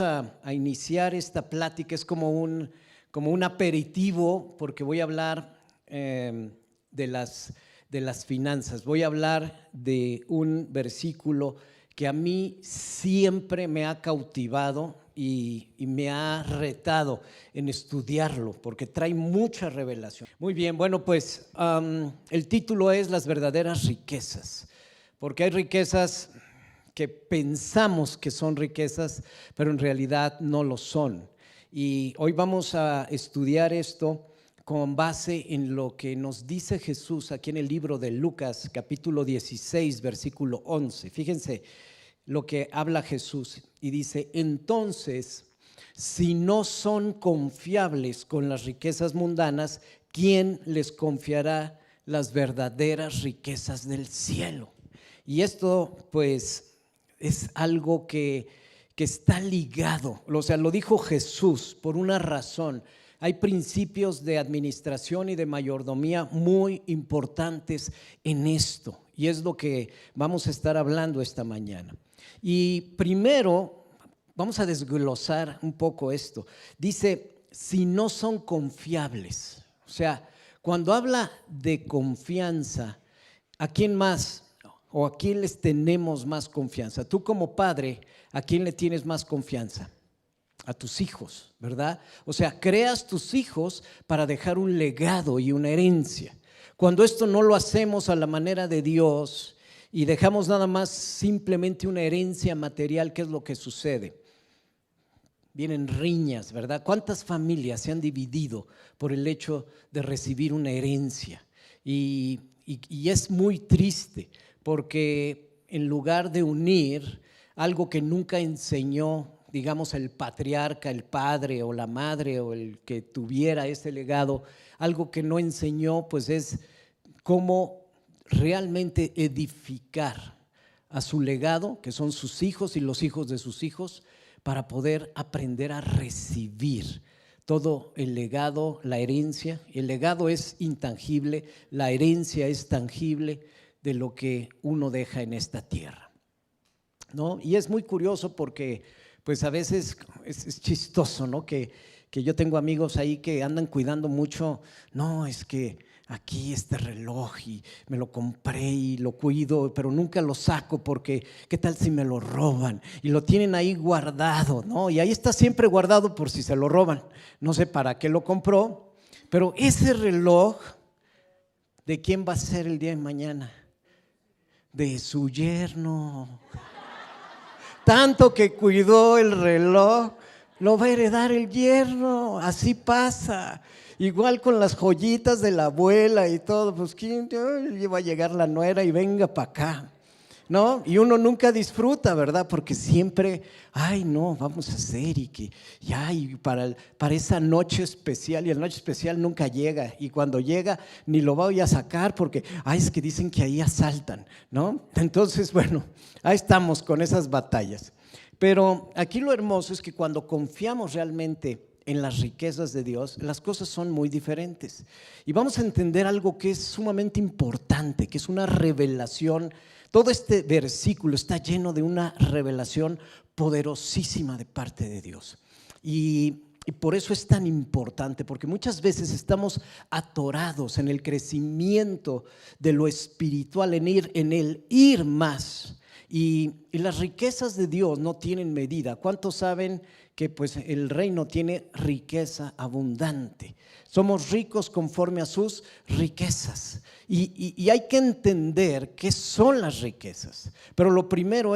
a iniciar esta plática, es como un aperitivo, porque voy a hablar de las finanzas. Voy a hablar de un versículo que a mí siempre me ha cautivado y me ha retado en estudiarlo, porque trae mucha revelación. Muy bien, bueno, pues el título es Las verdaderas riquezas, porque hay riquezas que pensamos que son riquezas, pero en realidad no lo son. Y hoy vamos a estudiar esto con base en lo que nos dice Jesús aquí en el libro de Lucas, capítulo 16, versículo 11. Fíjense lo que habla Jesús y dice: entonces, si no son confiables con las riquezas mundanas, ¿quién les confiará las verdaderas riquezas del cielo? Y esto pues es algo que está ligado, o sea, lo dijo Jesús por una razón. Hay principios de administración y de mayordomía muy importantes en esto, y es lo que vamos a estar hablando esta mañana. Y primero vamos a desglosar un poco esto. Dice, si no son confiables. O sea, cuando habla de confianza, ¿a quién más o a quién les tenemos más confianza? Tú como padre, ¿a quién le tienes más confianza? A tus hijos, ¿verdad? O sea, creas tus hijos para dejar un legado y una herencia. Cuando esto no lo hacemos a la manera de Dios y dejamos nada más simplemente una herencia material, ¿qué es lo que sucede? Vienen riñas, ¿verdad? ¿Cuántas familias se han dividido por el hecho de recibir una herencia? Y es muy triste, porque en lugar de unir algo que nunca enseñó, digamos, el patriarca, el padre o la madre o el que tuviera ese legado, algo que no enseñó, pues es cómo realmente edificar a su legado, que son sus hijos y los hijos de sus hijos, para poder aprender a recibir todo el legado, la herencia. El legado es intangible, la herencia es tangible de lo que uno deja en esta tierra, ¿no? Y es muy curioso porque pues a veces es chistoso, ¿no? Que yo tengo amigos ahí que andan cuidando mucho. No, es que aquí este reloj y me lo compré y lo cuido, pero nunca lo saco porque ¿qué tal si me lo roban? Y lo tienen ahí guardado, ¿no? Y ahí está siempre guardado por si se lo roban. No sé para qué lo compró, pero ese reloj, ¿de quién va a ser el día de mañana? De su yerno. Tanto que cuidó el reloj, lo va a heredar el yerno. Así pasa. Igual con las joyitas de la abuela y todo, pues ¿quién va a llegar la nuera y venga para acá? ¿No? Y uno nunca disfruta, ¿verdad? Porque siempre, ay no, vamos a hacer y para esa noche especial, y la noche especial nunca llega, y cuando llega ni lo voy a sacar porque, ay, es que dicen que ahí asaltan, ¿no? Entonces, bueno, ahí estamos con esas batallas. Pero aquí lo hermoso es que cuando confiamos realmente en las riquezas de Dios, las cosas son muy diferentes. Y vamos a entender algo que es sumamente importante, que es una revelación. Todo este versículo está lleno de una revelación poderosísima de parte de Dios. Y por eso es tan importante, porque muchas veces estamos atorados en el crecimiento de lo espiritual, en el ir más. Y las riquezas de Dios no tienen medida. ¿Cuántos saben que pues el reino tiene riqueza abundante? Somos ricos conforme a sus riquezas. Y hay que entender qué son las riquezas. Pero lo primero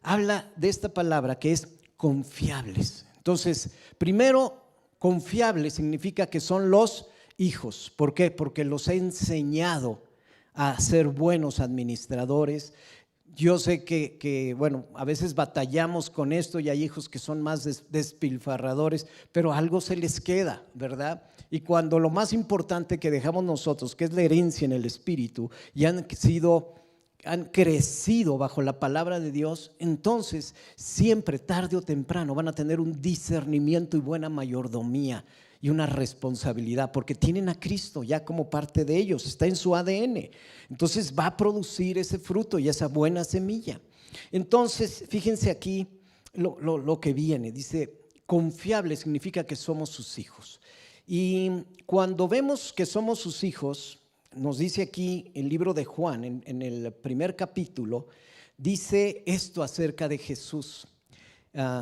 habla de esta palabra que es confiables. Entonces, primero, confiable significa que son los hijos. ¿Por qué? Porque los he enseñado a ser buenos administradores. Yo sé que bueno, a veces batallamos con esto y hay hijos que son más despilfarradores, pero algo se les queda, ¿verdad? Y cuando lo más importante que dejamos nosotros, que es la herencia en el espíritu, y han crecido bajo la palabra de Dios, entonces siempre, tarde o temprano, van a tener un discernimiento y buena mayordomía y una responsabilidad, porque tienen a Cristo ya como parte de ellos, está en su ADN. Entonces va a producir ese fruto y esa buena semilla. Entonces, fíjense aquí lo que viene. Dice, confiable significa que somos sus hijos. Y cuando vemos que somos sus hijos, nos dice aquí el libro de Juan, en el primer capítulo, dice esto acerca de Jesús.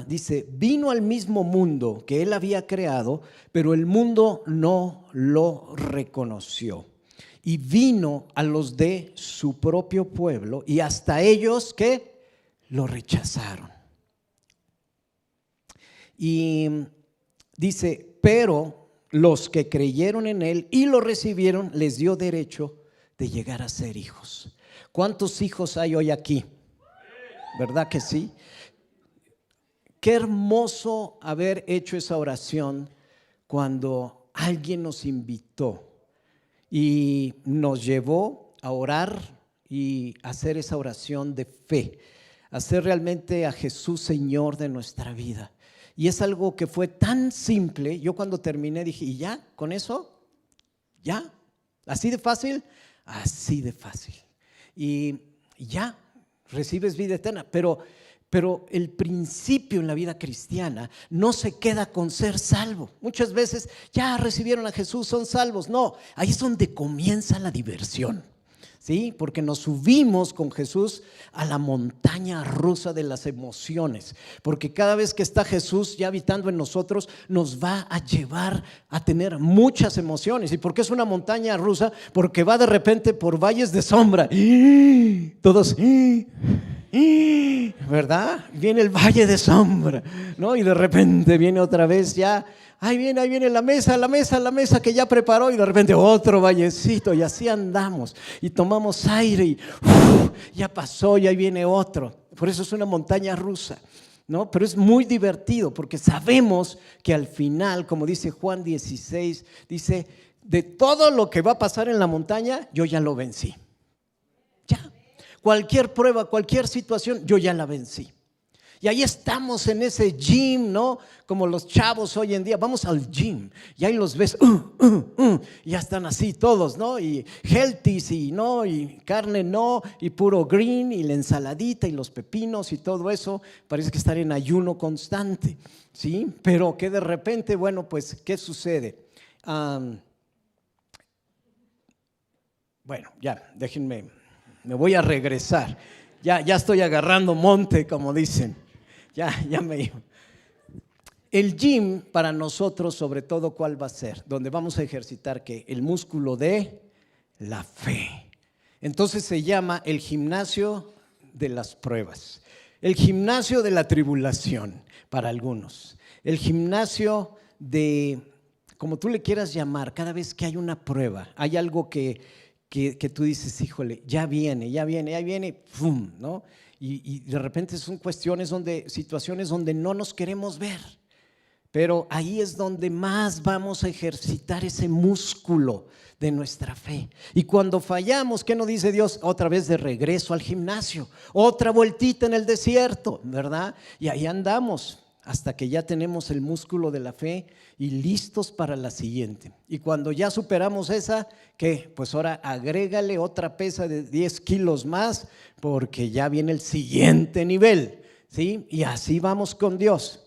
Dice, vino al mismo mundo que él había creado, pero el mundo no lo reconoció. Y vino a los de su propio pueblo y hasta ellos que lo rechazaron. Y dice, pero los que creyeron en él y lo recibieron, les dio derecho de llegar a ser hijos. ¿Cuántos hijos hay hoy aquí? ¿Verdad que sí? Qué hermoso haber hecho esa oración cuando alguien nos invitó y nos llevó a orar y hacer esa oración de fe, hacer realmente a Jesús Señor de nuestra vida. Y es algo que fue tan simple. Yo cuando terminé dije, ¿y ya? ¿Con eso? ¿Ya? ¿Así de fácil? Así de fácil. Y ya, recibes vida eterna. Pero el principio en la vida cristiana no se queda con ser salvo. Muchas veces ya recibieron a Jesús, son salvos. No, ahí es donde comienza la diversión. ¿Sí? Porque nos subimos con Jesús a la montaña rusa de las emociones, porque cada vez que está Jesús ya habitando en nosotros, nos va a llevar a tener muchas emociones. ¿Y por qué es una montaña rusa? Porque va de repente por valles de sombra, todos, ¿verdad? Viene el valle de sombra, ¿no? Y de repente viene otra vez ya, ahí viene la mesa que ya preparó, y de repente otro vallecito, y así andamos y tomamos aire y ya pasó y ahí viene otro. Por eso es una montaña rusa, ¿no? Pero es muy divertido porque sabemos que al final, como dice Juan 16, dice, de todo lo que va a pasar en la montaña, yo ya lo vencí. Ya, cualquier prueba, cualquier situación, yo ya la vencí. Y ahí estamos en ese gym, ¿no? Como los chavos hoy en día, vamos al gym y ahí los ves, ya están así todos, ¿no? Y healthy, sí, ¿no? Y carne no, y puro green, y la ensaladita y los pepinos y todo eso, parece que están en ayuno constante, ¿sí? Pero que de repente, bueno, pues, ¿qué sucede? Bueno, ya, déjenme, me voy a regresar. Ya estoy agarrando monte, como dicen. Ya me iba. El gym para nosotros, sobre todo, ¿cuál va a ser? Donde vamos a ejercitar ¿qué? El músculo de la fe. Entonces se llama el gimnasio de las pruebas, el gimnasio de la tribulación para algunos, el gimnasio de, como tú le quieras llamar, cada vez que hay una prueba, hay algo que tú dices, híjole, ya viene, ¡pum!, ¿no? Y de repente son situaciones donde no nos queremos ver, pero ahí es donde más vamos a ejercitar ese músculo de nuestra fe. Y cuando fallamos, ¿qué nos dice Dios? Otra vez de regreso al gimnasio, otra vueltita en el desierto, ¿verdad? Y ahí andamos hasta que ya tenemos el músculo de la fe y listos para la siguiente. Y cuando ya superamos esa, ¿qué? Pues ahora agrégale otra pesa de 10 kilos más, porque ya viene el siguiente nivel, ¿sí? Y así vamos con Dios.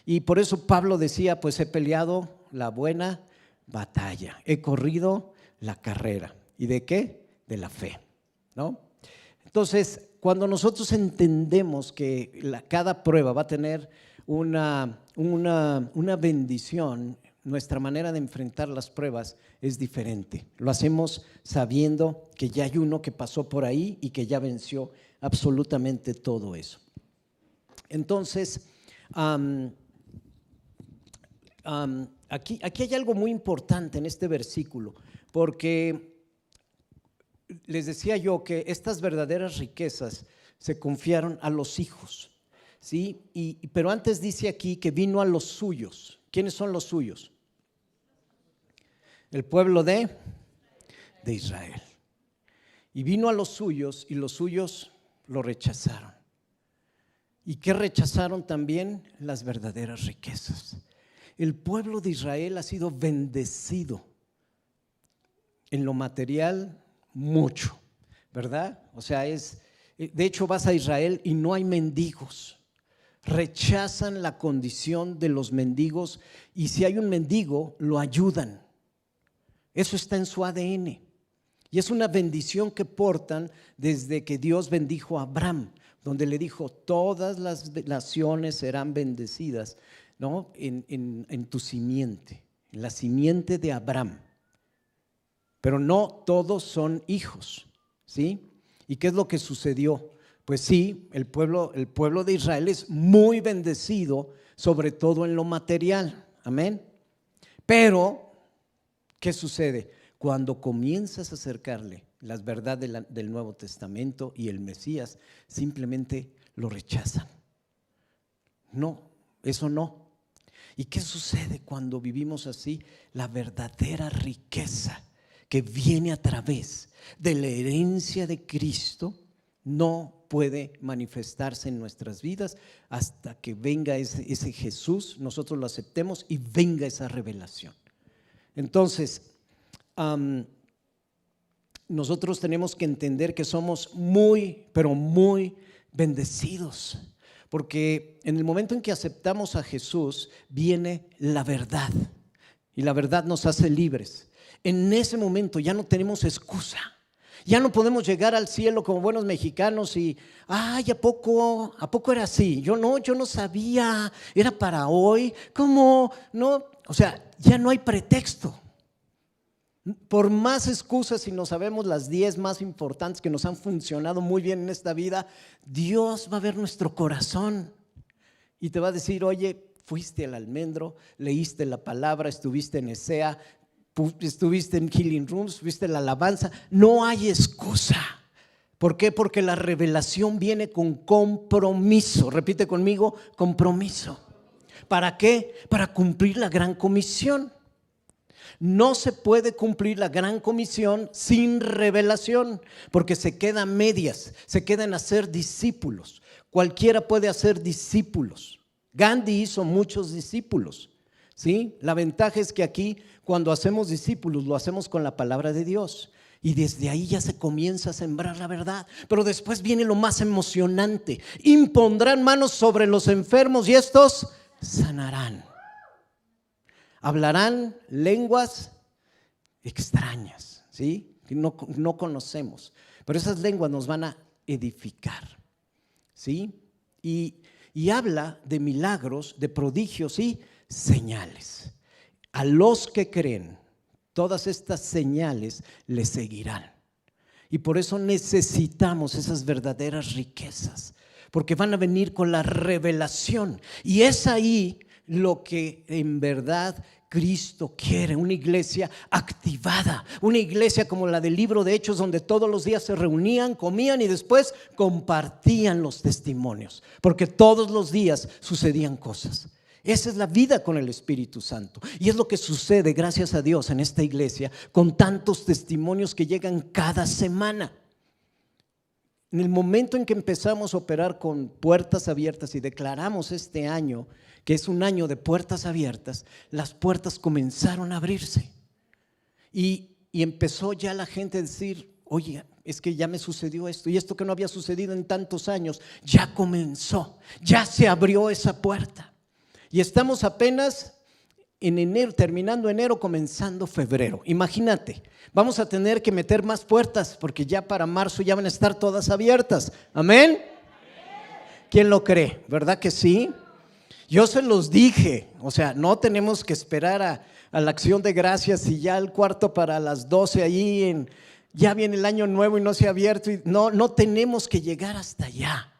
Y por eso Pablo decía, pues he peleado la buena batalla, he corrido la carrera. ¿Y de qué? De la fe, ¿no? Entonces, cuando nosotros entendemos que cada prueba va a tener una bendición, nuestra manera de enfrentar las pruebas es diferente. Lo hacemos sabiendo que ya hay uno que pasó por ahí y que ya venció absolutamente todo eso. Entonces, aquí hay algo muy importante en este versículo, porque les decía yo que estas verdaderas riquezas se confiaron a los hijos, ¿sí? Pero antes dice aquí que vino a los suyos. ¿Quiénes son los suyos? El pueblo de Israel. Y vino a los suyos y los suyos lo rechazaron. ¿Y qué rechazaron también? Las verdaderas riquezas. El pueblo de Israel ha sido bendecido en lo material mucho, ¿verdad? O sea, de hecho vas a Israel y no hay mendigos. rechazan la condición de los mendigos y si hay un mendigo, lo ayudan. Eso está en su ADN y es una bendición que portan desde que Dios bendijo a Abraham, donde le dijo: todas las naciones serán bendecidas, ¿no? en tu simiente, en la simiente de Abraham. Pero no todos son hijos, ¿sí? ¿Y qué es lo que sucedió? Pues sí, el pueblo de Israel es muy bendecido, sobre todo en lo material, amén. Pero, ¿qué sucede? Cuando comienzas a acercarle las verdades del Nuevo Testamento y el Mesías, simplemente lo rechazan. No, eso no. ¿Y qué sucede cuando vivimos así? La verdadera riqueza que viene a través de la herencia de Cristo no puede manifestarse en nuestras vidas hasta que venga ese Jesús, nosotros lo aceptemos y venga esa revelación. Entonces, nosotros tenemos que entender que somos muy, pero muy bendecidos, porque en el momento en que aceptamos a Jesús viene la verdad y la verdad nos hace libres. En ese momento ya no tenemos excusa, ya no podemos llegar al cielo como buenos mexicanos y ¿a poco era así? Yo no sabía, era para hoy, ¿cómo? No, o sea, ya no hay pretexto. Por más excusas, si no sabemos las 10 más importantes que nos han funcionado muy bien en esta vida, Dios va a ver nuestro corazón y te va a decir: oye, fuiste al almendro, leíste la palabra, estuviste en ESEA, estuviste en Healing Rooms, estuviste en la alabanza. No hay excusa. ¿Por qué? Porque la revelación viene con compromiso. Repite conmigo: compromiso. ¿Para qué? Para cumplir la gran comisión. No se puede cumplir la gran comisión sin revelación, porque se queda a medias, se queda en hacer discípulos. Cualquiera puede hacer discípulos. Gandhi hizo muchos discípulos, ¿sí? La ventaja es que aquí, cuando hacemos discípulos, lo hacemos con la palabra de Dios y desde ahí ya se comienza a sembrar la verdad. Pero después viene lo más emocionante: impondrán manos sobre los enfermos y estos sanarán. Hablarán lenguas extrañas, ¿sí? Que no conocemos, pero esas lenguas nos van a edificar, ¿sí? Y habla de milagros, de prodigios y señales. A los que creen, todas estas señales les seguirán. Y por eso necesitamos esas verdaderas riquezas, porque van a venir con la revelación. Y es ahí lo que en verdad Cristo quiere: una iglesia activada, una iglesia como la del libro de Hechos, donde todos los días se reunían, comían y después compartían los testimonios, porque todos los días sucedían cosas. Esa es la vida con el Espíritu Santo y es lo que sucede, gracias a Dios, en esta iglesia, con tantos testimonios que llegan cada semana. En el momento en que empezamos a operar con puertas abiertas y declaramos este año que es un año de puertas abiertas, las puertas comenzaron a abrirse y empezó ya la gente a decir: oye, es que ya me sucedió esto, y esto que no había sucedido en tantos años, ya comenzó, ya se abrió esa puerta. Y estamos apenas en enero, terminando enero, comenzando febrero. Imagínate, vamos a tener que meter más puertas porque ya para marzo ya van a estar todas abiertas. ¿Amén? ¿Quién lo cree? ¿Verdad que sí? Yo se los dije, o sea, no tenemos que esperar a la acción de gracias y ya el cuarto para las 12 allí, ya viene el año nuevo y no se ha abierto. No tenemos que llegar hasta allá.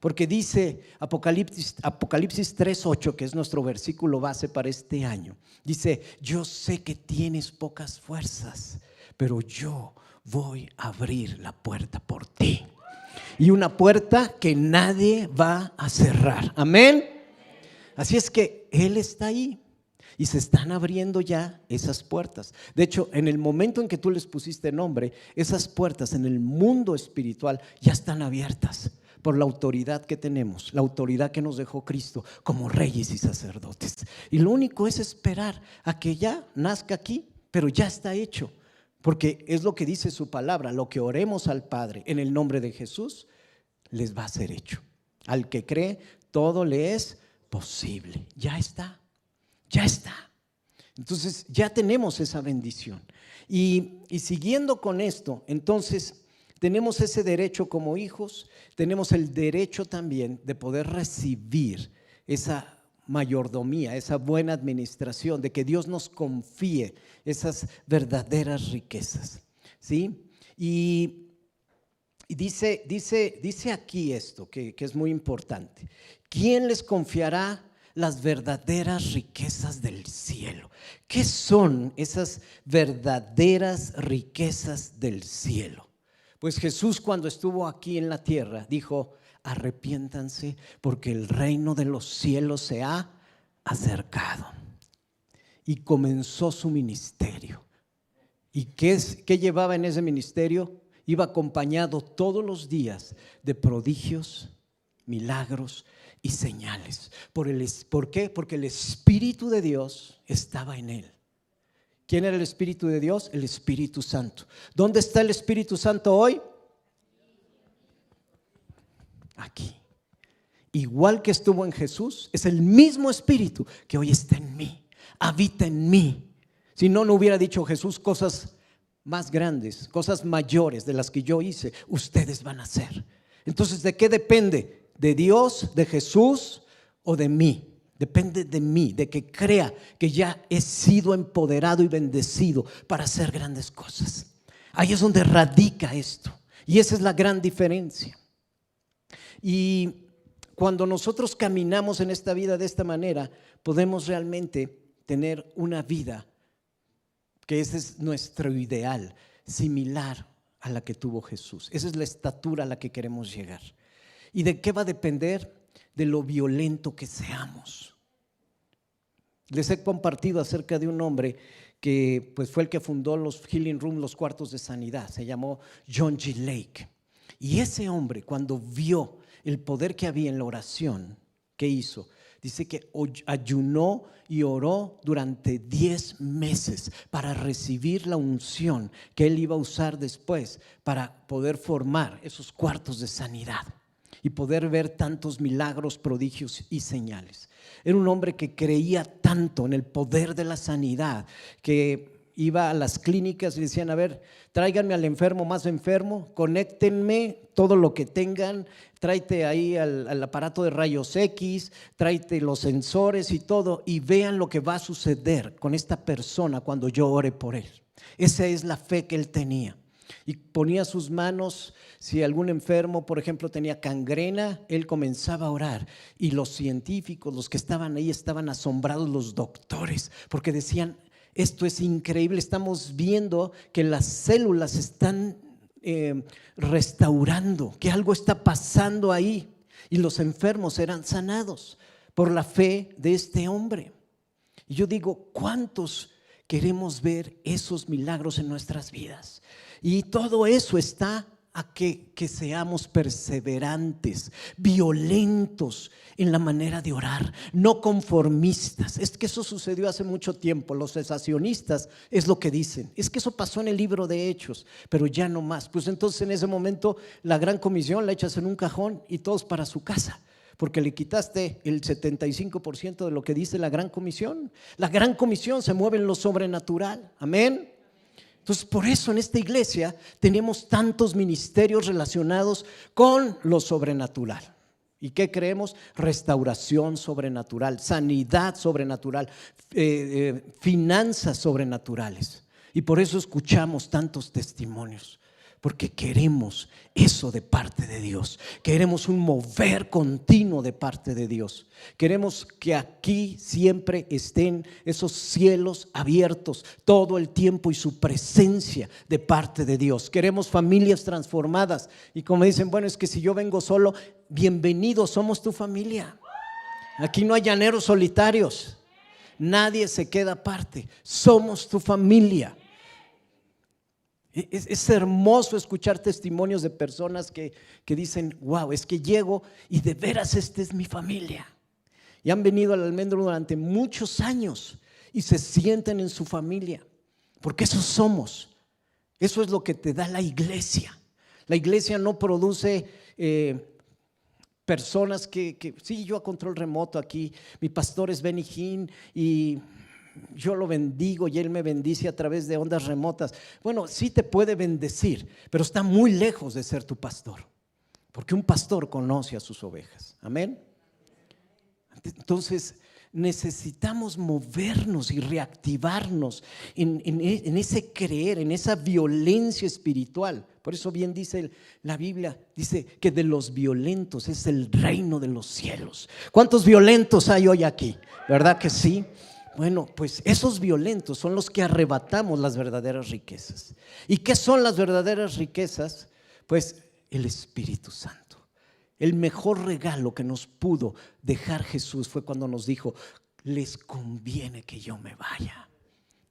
Porque dice Apocalipsis 3:8, que es nuestro versículo base para este año. Dice: yo sé que tienes pocas fuerzas, pero yo voy a abrir la puerta por ti. Y una puerta que nadie va a cerrar. Amén. Así es que Él está ahí y se están abriendo ya esas puertas. De hecho, en el momento en que tú les pusiste nombre, esas puertas en el mundo espiritual ya están abiertas por la autoridad que tenemos, la autoridad que nos dejó Cristo como reyes y sacerdotes. Y lo único es esperar a que ya nazca aquí, pero ya está hecho, porque es lo que dice su palabra: lo que oremos al Padre en el nombre de Jesús les va a ser hecho. Al que cree, todo le es posible. Ya está, ya está. Entonces ya tenemos esa bendición. Y siguiendo con esto, entonces tenemos ese derecho como hijos, tenemos el derecho también de poder recibir esa mayordomía, esa buena administración, de que Dios nos confíe esas verdaderas riquezas, ¿sí? Y dice aquí esto, que es muy importante. ¿Quién les confiará las verdaderas riquezas del cielo? ¿Qué son esas verdaderas riquezas del cielo? Pues Jesús, cuando estuvo aquí en la tierra, dijo: arrepiéntanse porque el reino de los cielos se ha acercado. Y comenzó su ministerio. ¿Y qué llevaba en ese ministerio? Iba acompañado todos los días de prodigios, milagros y señales. ¿Por qué? Porque el Espíritu de Dios estaba en él. ¿Quién era el Espíritu de Dios? El Espíritu Santo. ¿Dónde está el Espíritu Santo hoy? Aquí. Igual que estuvo en Jesús, es el mismo Espíritu que hoy está en mí, habita en mí. Si no, no hubiera dicho Jesús cosas más grandes, cosas mayores de las que yo hice, ustedes van a hacer. Entonces, ¿de qué depende? ¿De Dios, de Jesús o de mí? Depende de mí, de que crea que ya he sido empoderado y bendecido para hacer grandes cosas. Ahí es donde radica esto, y esa es la gran diferencia. Y cuando nosotros caminamos en esta vida de esta manera, podemos realmente tener una vida que ese es nuestro ideal, similar a la que tuvo Jesús. Esa es la estatura a la que queremos llegar. ¿Y de qué va a depender? De lo violento que seamos. Les he compartido acerca de un hombre que pues fue el que fundó los Healing Room, los cuartos de sanidad. Se llamó John G. Lake. Y ese hombre, cuando vio el poder que había en la oración, ¿qué hizo? Dice que ayunó y oró durante 10 meses para recibir la unción que él iba a usar después para poder formar esos cuartos de sanidad y poder ver tantos milagros, prodigios y señales. Era un hombre que creía tanto en el poder de la sanidad que iba a las clínicas y decían: a ver, tráiganme al enfermo más enfermo, conéctenme todo lo que tengan, tráete ahí al aparato de rayos X, tráete los sensores y todo, y vean lo que va a suceder con esta persona cuando yo ore por él. Esa es la fe que él tenía. Y ponía sus manos, si algún enfermo, por ejemplo, tenía gangrena, él comenzaba a orar. Y los científicos, los que estaban ahí, estaban asombrados, los doctores, porque decían: esto es increíble, estamos viendo que las células están restaurando, que algo está pasando ahí. Y los enfermos eran sanados por la fe de este hombre. Y yo digo, ¿cuántos queremos ver esos milagros en nuestras vidas? Y todo eso está a que seamos perseverantes, violentos en la manera de orar, no conformistas. Es que eso sucedió hace mucho tiempo. Los cesacionistas es lo que dicen. Es que eso pasó en el libro de Hechos, pero ya no más. Pues entonces en ese momento la gran comisión la echas en un cajón y todos para su casa, porque le quitaste el 75% de lo que dice la gran comisión. La gran comisión se mueve en lo sobrenatural. Amén. Entonces, por eso en esta iglesia tenemos tantos ministerios relacionados con lo sobrenatural. ¿Y qué creemos? Restauración sobrenatural, sanidad sobrenatural, finanzas sobrenaturales. Y por eso escuchamos tantos testimonios, porque queremos eso de parte de Dios. Queremos un mover continuo de parte de Dios. Queremos que aquí siempre estén esos cielos abiertos todo el tiempo y su presencia de parte de Dios. Queremos familias transformadas. Y como dicen, bueno, es que si yo vengo solo, bienvenido, somos tu familia. Aquí no hay llaneros solitarios. Nadie se queda aparte. Somos tu familia. Es hermoso escuchar testimonios de personas que dicen: wow, es que llego y de veras esta es mi familia. Y han venido al Almendro durante muchos años y se sienten en su familia, porque eso somos. Eso es lo que te da la iglesia. La iglesia no produce personas que sí, yo a control remoto aquí, mi pastor es Benny Hinn y yo lo bendigo y él me bendice a través de ondas remotas. Bueno, sí te puede bendecir, pero está muy lejos de ser tu pastor, porque un pastor conoce a sus ovejas. Amén. Entonces necesitamos movernos y reactivarnos en ese creer, en esa violencia espiritual. Por eso bien dice la Biblia, dice que de los violentos es el reino de los cielos. ¿Cuántos violentos hay hoy aquí? ¿Verdad que sí? Bueno, pues esos violentos son los que arrebatamos las verdaderas riquezas. ¿Y qué son las verdaderas riquezas? Pues el Espíritu Santo. El mejor regalo que nos pudo dejar Jesús fue cuando nos dijo: les conviene que yo me vaya,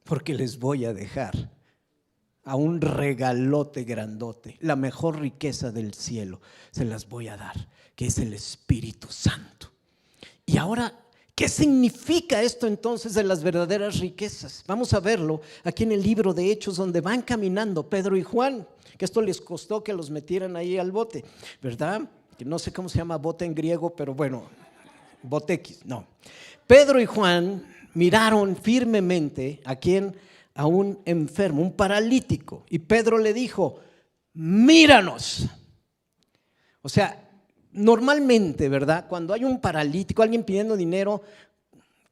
porque les voy a dejar a un regalote grandote, la mejor riqueza del cielo se las voy a dar, que es el Espíritu Santo. Y ahora, ¿qué significa esto entonces de las verdaderas riquezas? Vamos a verlo aquí en el libro de Hechos, donde van caminando Pedro y Juan, que esto les costó que los metieran ahí al bote, ¿verdad? Que no sé cómo se llama bote en griego, pero bueno, botequis, no. Pedro y Juan miraron firmemente a un enfermo, un paralítico, y Pedro le dijo: míranos. O sea, normalmente, ¿verdad? Cuando hay un paralítico, alguien pidiendo dinero,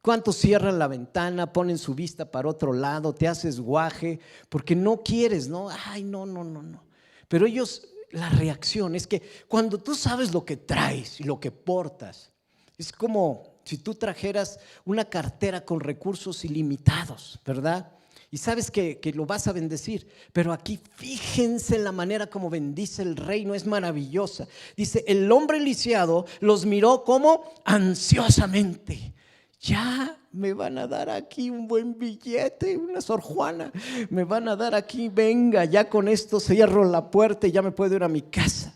¿cuántos cierran la ventana, ponen su vista para otro lado, te haces guaje porque no quieres, ¿no? Ay, no. Pero ellos, la reacción es que cuando tú sabes lo que traes y lo que portas, es como si tú trajeras una cartera con recursos ilimitados, ¿verdad? Y sabes que lo vas a bendecir, pero aquí fíjense en la manera como bendice el reino, es maravillosa. Dice: el hombre lisiado los miró como ansiosamente. Ya me van a dar aquí un buen billete, una Sor Juana, me van a dar aquí, venga, ya con esto cierro la puerta y ya me puedo ir a mi casa.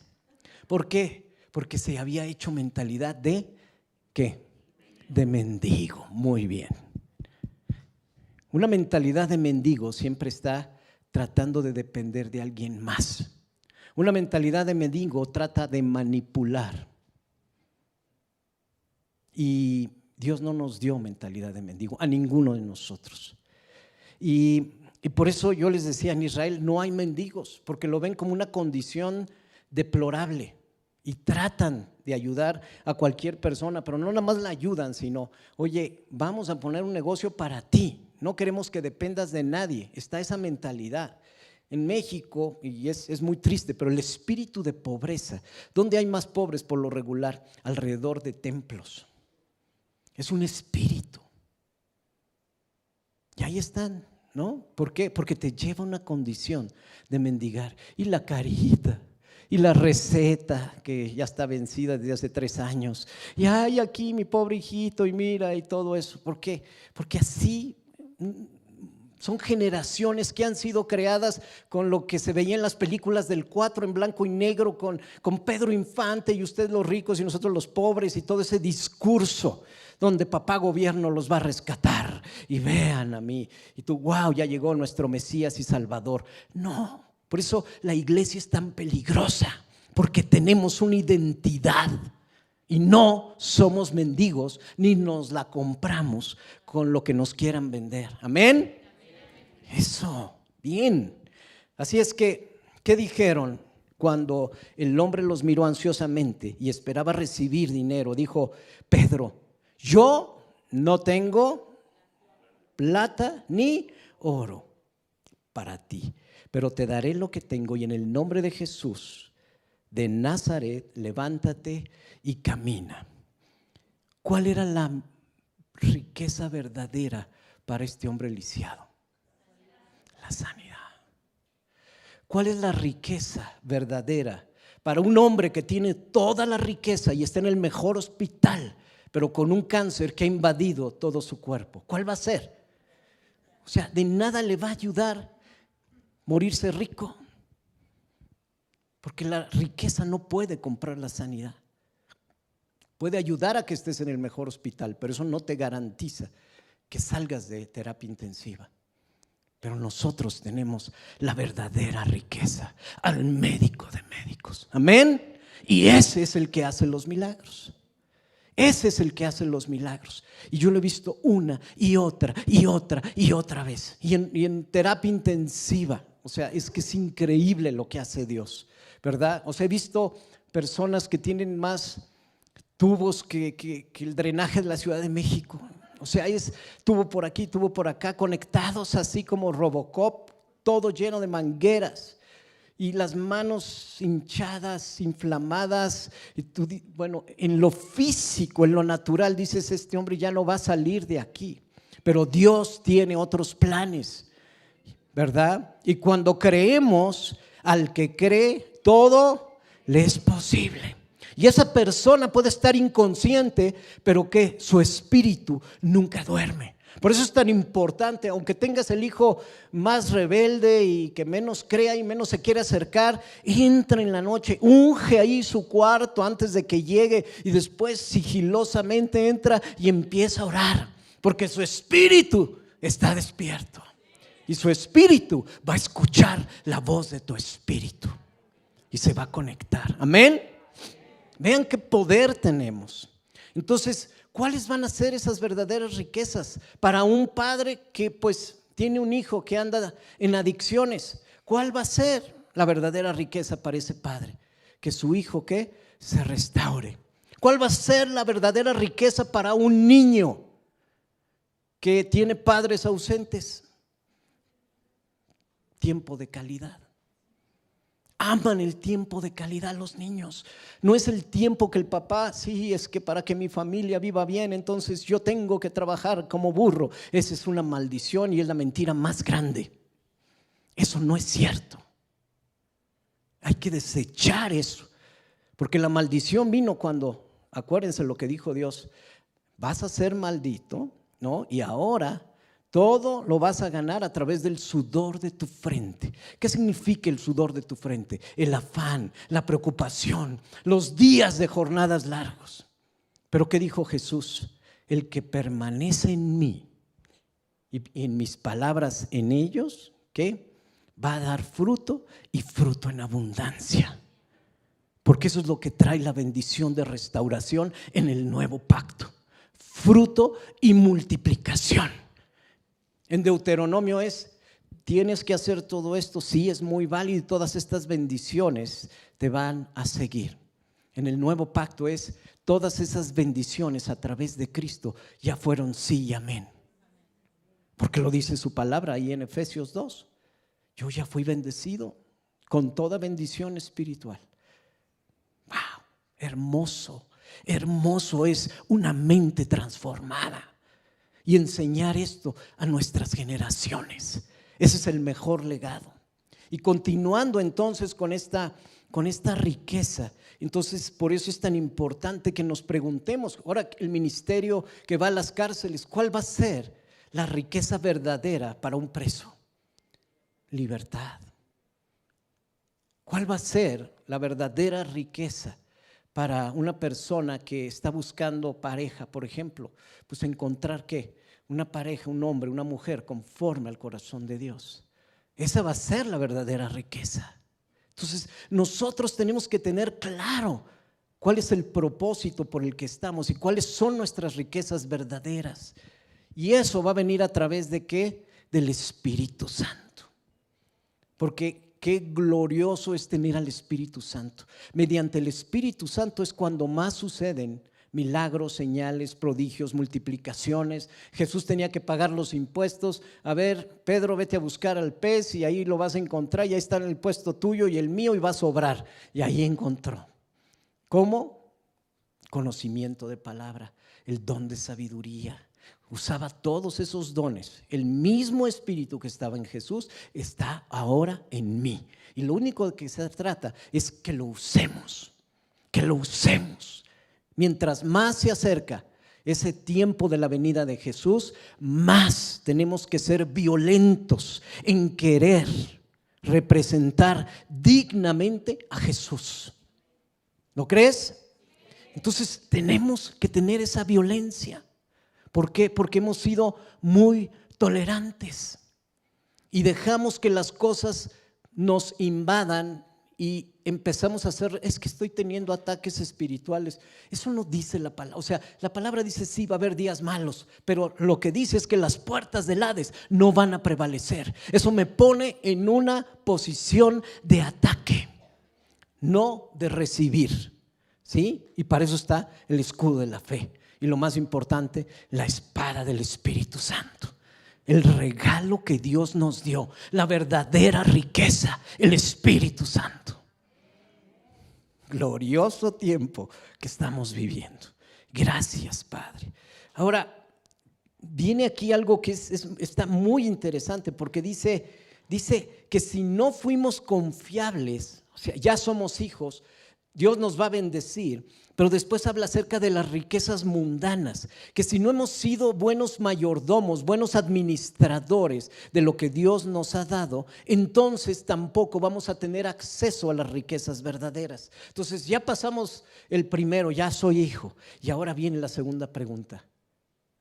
¿Por qué? Porque se había hecho mentalidad de ¿qué? De mendigo. Muy bien. Una mentalidad de mendigo siempre está tratando de depender de alguien más. Una mentalidad de mendigo trata de manipular. Y Dios no nos dio mentalidad de mendigo a ninguno de nosotros. Y por eso yo les decía, en Israel no hay mendigos, porque lo ven como una condición deplorable y tratan de ayudar a cualquier persona, pero no nada más la ayudan, sino: oye, vamos a poner un negocio para ti, no queremos que dependas de nadie. Está esa mentalidad. En México, y es muy triste, pero el espíritu de pobreza, ¿dónde hay más pobres por lo regular? Alrededor de templos. Es un espíritu. Y ahí están, ¿no? ¿Por qué? Porque te lleva a una condición de mendigar. Y la carita, y la receta que ya está vencida desde hace 3 años. Y ay, aquí mi pobre hijito, y mira, y todo eso. ¿Por qué? Porque así son generaciones que han sido creadas con lo que se veía en las películas del 4 en blanco y negro, con Pedro Infante y ustedes los ricos y nosotros los pobres, y todo ese discurso donde papá gobierno los va a rescatar y vean a mí, y tú, wow, ya llegó nuestro Mesías y Salvador. No, por eso la iglesia es tan peligrosa, porque tenemos una identidad y no somos mendigos ni nos la compramos con lo que nos quieran vender. Amén. Eso, bien. Así es que, ¿qué dijeron cuando el hombre los miró ansiosamente y esperaba recibir dinero? Dijo Pedro: yo no tengo plata ni oro para ti, pero te daré lo que tengo, y en el nombre de Jesús de Nazaret, levántate y camina. ¿Cuál era la riqueza verdadera para este hombre lisiado? La sanidad. ¿Cuál es la riqueza verdadera para un hombre que tiene toda la riqueza y está en el mejor hospital, pero con un cáncer que ha invadido todo su cuerpo? ¿Cuál va a ser? O sea, de nada le va a ayudar morirse rico, porque la riqueza no puede comprar la sanidad. Puede ayudar a que estés en el mejor hospital, pero eso no te garantiza que salgas de terapia intensiva. Pero nosotros tenemos la verdadera riqueza, al médico de médicos. Amén. Y ese es el que hace los milagros. Ese es el que hace los milagros. Y yo lo he visto una y otra y otra y otra vez. Y en terapia intensiva. O sea, es que es increíble lo que hace Dios, ¿verdad? O sea, he visto personas que tienen más tubos que el drenaje de la Ciudad de México. O sea, es tubo por aquí, tubo por acá, conectados así como Robocop, todo lleno de mangueras. Y las manos hinchadas, inflamadas. Y tú, bueno, en lo físico, en lo natural, dices, este hombre ya no va a salir de aquí. Pero Dios tiene otros planes, ¿verdad? Y cuando creemos, al que cree, todo le es posible. Y esa persona puede estar inconsciente, pero que su espíritu nunca duerme. Por eso es tan importante, aunque tengas el hijo más rebelde y que menos crea y menos se quiere acercar, entra en la noche, unge ahí su cuarto antes de que llegue y después sigilosamente entra y empieza a orar, porque su espíritu está despierto y su espíritu va a escuchar la voz de tu espíritu y se va a conectar. Amén. Vean qué poder tenemos. Entonces, ¿cuáles van a ser esas verdaderas riquezas para un padre que pues tiene un hijo que anda en adicciones? ¿Cuál va a ser la verdadera riqueza para ese padre? Que su hijo ¿qué? Se restaure. ¿Cuál va a ser la verdadera riqueza para un niño que tiene padres ausentes? Tiempo de calidad. Aman el tiempo de calidad los niños. No es el tiempo que el papá, sí, es que para que mi familia viva bien, entonces yo tengo que trabajar como burro. Esa es una maldición y es la mentira más grande. Eso no es cierto. Hay que desechar eso, porque la maldición vino cuando, acuérdense lo que dijo Dios, vas a ser maldito, ¿no? Y ahora todo lo vas a ganar a través del sudor de tu frente. ¿Qué significa el sudor de tu frente? El afán, la preocupación, los días de jornadas largos. Pero ¿qué dijo Jesús? El que permanece en mí y en mis palabras en ellos, ¿qué? Va a dar fruto y fruto en abundancia. Porque eso es lo que trae la bendición de restauración en el nuevo pacto. Fruto y multiplicación. En Deuteronomio tienes que hacer todo esto, sí es muy válido y todas estas bendiciones te van a seguir. En el nuevo pacto todas esas bendiciones a través de Cristo ya fueron sí y amén. Porque lo dice su palabra ahí en Efesios 2. Yo ya fui bendecido con toda bendición espiritual. ¡Wow! Hermoso, hermoso es una mente transformada. Y enseñar esto a nuestras generaciones. Ese es el mejor legado. Y continuando entonces con esta riqueza, entonces por eso es tan importante que nos preguntemos, ahora el ministerio que va a las cárceles, ¿cuál va a ser la riqueza verdadera para un preso? Libertad. ¿Cuál va a ser la verdadera riqueza para una persona que está buscando pareja, por ejemplo? Pues encontrar ¿qué? Una pareja, un hombre, una mujer conforme al corazón de Dios. Esa va a ser la verdadera riqueza. Entonces nosotros tenemos que tener claro cuál es el propósito por el que estamos y cuáles son nuestras riquezas verdaderas. Y eso va a venir a través de ¿qué? Del Espíritu Santo. Porque qué glorioso es tener al Espíritu Santo. Mediante el Espíritu Santo es cuando más suceden milagros, señales, prodigios, multiplicaciones. Jesús tenía que pagar los impuestos. A ver, Pedro, vete a buscar al pez y ahí lo vas a encontrar. Y ahí está en el puesto tuyo y el mío y va a sobrar. Y ahí encontró. ¿Cómo? Conocimiento de palabra, el don de sabiduría. Usaba todos esos dones. El mismo Espíritu que estaba en Jesús está ahora en mí. Y lo único de que se trata es que lo usemos. Que lo usemos. Mientras más se acerca ese tiempo de la venida de Jesús, más tenemos que ser violentos en querer representar dignamente a Jesús. ¿Lo crees? Entonces tenemos que tener esa violencia. ¿Por qué? Porque hemos sido muy tolerantes y dejamos que las cosas nos invadan y empezamos a hacer, es que estoy teniendo ataques espirituales. Eso no dice la palabra. O sea, la palabra dice sí, va a haber días malos, pero lo que dice es que las puertas del Hades no van a prevalecer. Eso me pone en una posición de ataque, no de recibir, ¿sí? Y para eso está el escudo de la fe. Y lo más importante, la espada del Espíritu Santo. El regalo que Dios nos dio, la verdadera riqueza, el Espíritu Santo. Glorioso tiempo que estamos viviendo. Gracias, Padre. Ahora, viene aquí algo que está muy interesante, porque dice que si no fuimos confiables, o sea, ya somos hijos, Dios nos va a bendecir. Pero después habla acerca de las riquezas mundanas, que si no hemos sido buenos mayordomos, buenos administradores de lo que Dios nos ha dado, entonces tampoco vamos a tener acceso a las riquezas verdaderas. Entonces ya pasamos el primero, ya soy hijo, y ahora viene la segunda pregunta: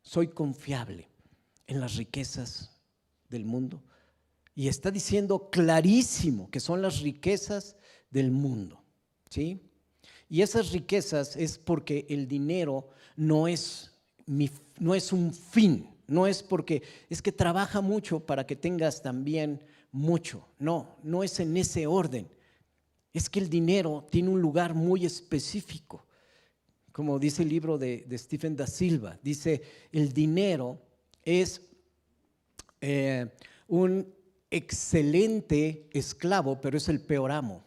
¿soy confiable en las riquezas del mundo? Y está diciendo clarísimo que son las riquezas del mundo, ¿sí? Y esas riquezas es porque el dinero no es un fin, no es porque es que trabaja mucho para que tengas también mucho. No es en ese orden. Es que el dinero tiene un lugar muy específico. Como dice el libro de Stephen da Silva, dice: el dinero es un excelente esclavo, pero es el peor amo.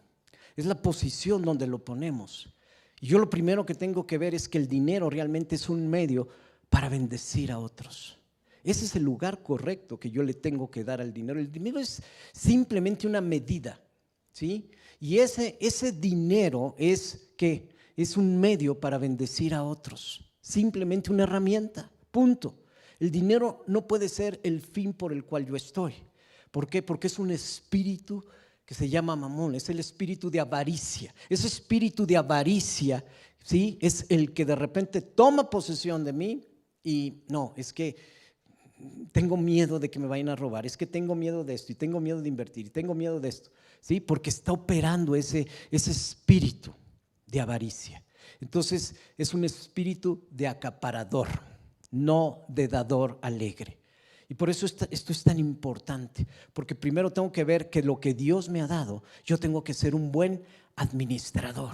Es la posición donde lo ponemos. Y yo lo primero que tengo que ver es que el dinero realmente es un medio para bendecir a otros. Ese es el lugar correcto que yo le tengo que dar al dinero. El dinero es simplemente una medida, ¿sí? Y ese dinero es un medio para bendecir a otros. Simplemente una herramienta, punto. El dinero no puede ser el fin por el cual yo estoy. ¿Por qué? Porque es un espíritu que se llama mamón, es el espíritu de avaricia. Ese espíritu de avaricia, ¿sí?, es el que de repente toma posesión de mí y no, es que tengo miedo de que me vayan a robar, es que tengo miedo de esto y tengo miedo de invertir y tengo miedo de esto, ¿sí? Porque está operando ese espíritu de avaricia. Entonces es un espíritu de acaparador, no de dador alegre. Y por eso esto es tan importante, porque primero tengo que ver que lo que Dios me ha dado, yo tengo que ser un buen administrador.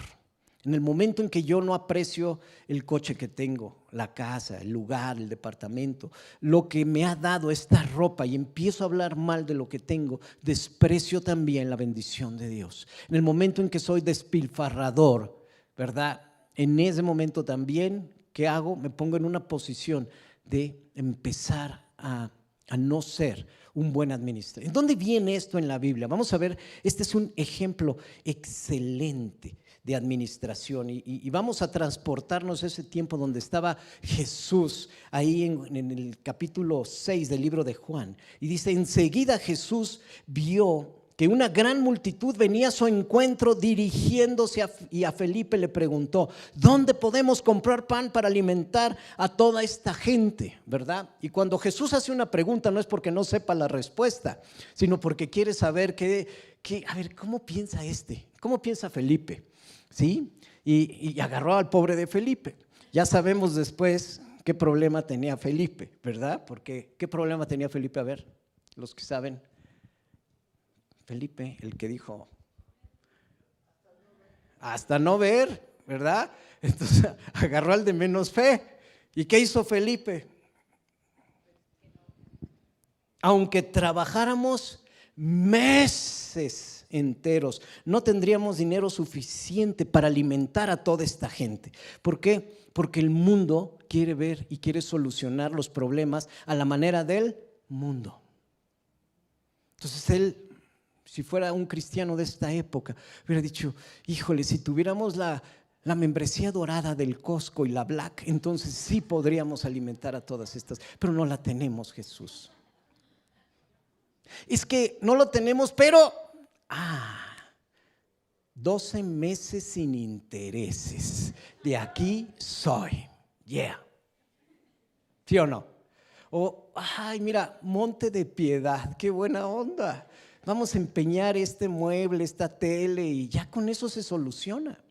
En el momento en que yo no aprecio el coche que tengo, la casa, el lugar, el departamento, lo que me ha dado esta ropa, y empiezo a hablar mal de lo que tengo, desprecio también la bendición de Dios. En el momento en que soy despilfarrador, ¿verdad? En ese momento también, ¿qué hago? Me pongo en una posición de empezar a no ser un buen administrador. ¿Dónde viene esto en la Biblia? Vamos a ver, este es un ejemplo excelente de administración y vamos a transportarnos a ese tiempo donde estaba Jesús, ahí en el capítulo 6 del libro de Juan, y dice: enseguida Jesús vio que una gran multitud venía a su encuentro dirigiéndose y a Felipe le preguntó: ¿dónde podemos comprar pan para alimentar a toda esta gente? ¿Verdad? Y cuando Jesús hace una pregunta no es porque no sepa la respuesta, sino porque quiere saber a ver, ¿cómo piensa ¿Cómo piensa Felipe? ¿Sí? Y agarró al pobre de Felipe. Ya sabemos después qué problema tenía Felipe, ¿verdad? Porque ¿qué problema tenía Felipe? A ver, los que saben. Felipe, el que dijo hasta no ver, ¿verdad? Entonces agarró al de menos fe. ¿Y qué hizo Felipe? Aunque trabajáramos meses enteros, no tendríamos dinero suficiente para alimentar a toda esta gente. ¿Por qué? Porque el mundo quiere ver y quiere solucionar los problemas a la manera del mundo. Entonces él, si fuera un cristiano de esta época, hubiera dicho: híjole, si tuviéramos la membresía dorada del Costco y la Black, entonces sí podríamos alimentar a todas estas, pero no la tenemos, Jesús. Es que no lo tenemos, pero 12 meses sin intereses, de aquí soy, yeah. ¿Sí o no? O, ay, mira, Monte de Piedad, qué buena onda. vamos a empeñar este mueble, esta tele y ya con eso se soluciona.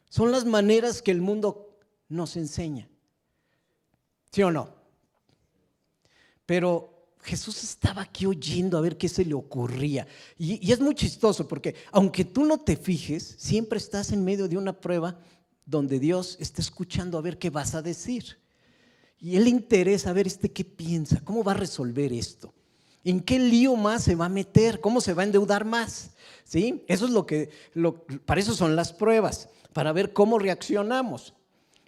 Son las maneras que el mundo nos enseña. ¿Sí o no? Pero Jesús estaba aquí oyendo a ver qué se le ocurría. Y es muy chistoso porque aunque tú no te fijes, siempre estás en medio de una prueba donde Dios está escuchando a ver qué vas a decir. Y Él le interesa ver qué piensa, cómo va a resolver esto, en qué lío más se va a meter, cómo se va a endeudar más. ¿Sí? Eso es para eso son las pruebas, para ver cómo reaccionamos.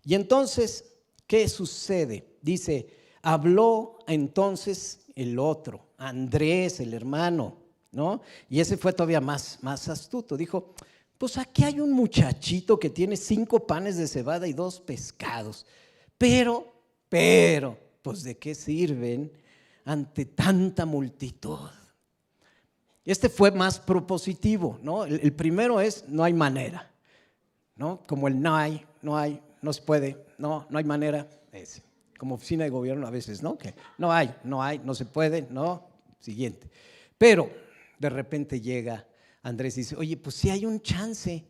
Y entonces, ¿qué sucede? Dice, habló entonces el otro, Andrés, el hermano, ¿no? Y ese fue todavía más astuto. Dijo, pues aquí hay un muchachito que tiene 5 panes de cebada y 2 pescados. Pero, pues ¿de qué sirven ante tanta multitud? Este fue más propositivo, ¿no? El primero es, no hay manera, ¿no? Como el no hay, no se puede, no hay manera, es como oficina de gobierno a veces, ¿no? Que no hay, no se puede, no, siguiente. Pero de repente llega Andrés y dice, oye, pues sí hay un chance.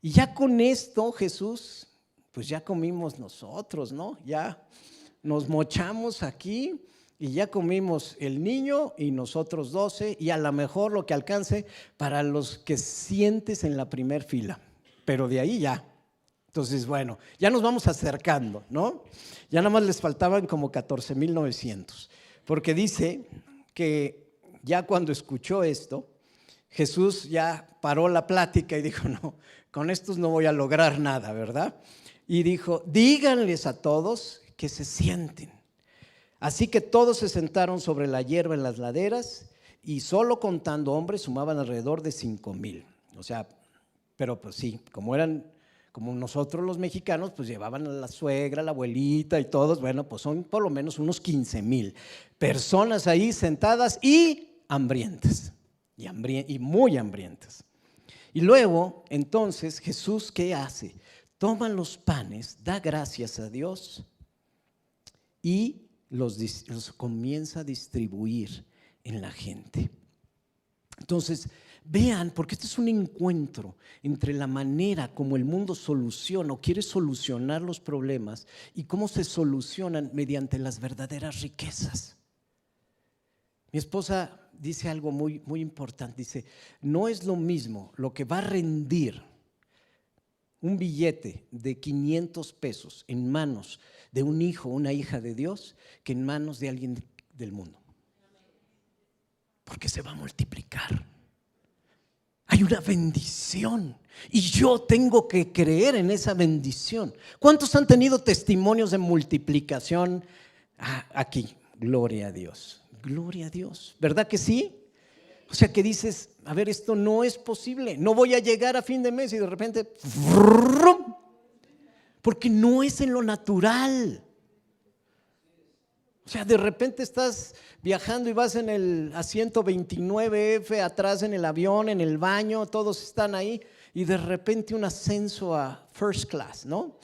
Y ya con esto, Jesús, pues ya comimos nosotros, ¿no? Ya nos mochamos aquí y ya comimos el niño y nosotros 12 y a lo mejor lo que alcance para los que sientes en la primer fila. Pero de ahí ya. Entonces, bueno, ya nos vamos acercando, ¿no? Ya nada más les faltaban como 14,900, porque dice que ya cuando escuchó esto, Jesús ya paró la plática y dijo, no, con estos no voy a lograr nada, ¿verdad? Y dijo, díganles a todos que se sienten. Así que todos se sentaron sobre la hierba en las laderas y solo contando hombres sumaban alrededor de 5,000. O sea, pero pues sí, como nosotros los mexicanos, pues llevaban a la suegra, la abuelita y todos, bueno, pues son por lo menos unos 15,000 personas ahí sentadas y hambrientas, y muy hambrientas. Y luego, entonces, Jesús, ¿qué hace? Toma los panes, da gracias a Dios y los comienza a distribuir en la gente. Entonces, vean, porque este es un encuentro entre la manera como el mundo soluciona o quiere solucionar los problemas y cómo se solucionan mediante las verdaderas riquezas. Mi esposa dice algo muy, muy importante, dice, no es lo mismo lo que va a rendir un billete de 500 pesos en manos de un hijo o una hija de Dios que en manos de alguien del mundo. Porque se va a multiplicar. Hay una bendición y yo tengo que creer en esa bendición. ¿Cuántos han tenido testimonios de multiplicación aquí? Gloria a Dios, gloria a Dios. ¿Verdad que sí? O sea que dices, a ver, esto no es posible, no voy a llegar a fin de mes y de repente, porque no es en lo natural. O sea, de repente estás viajando y vas en el asiento 29F, atrás en el avión, en el baño, todos están ahí y de repente un ascenso a first class, ¿no?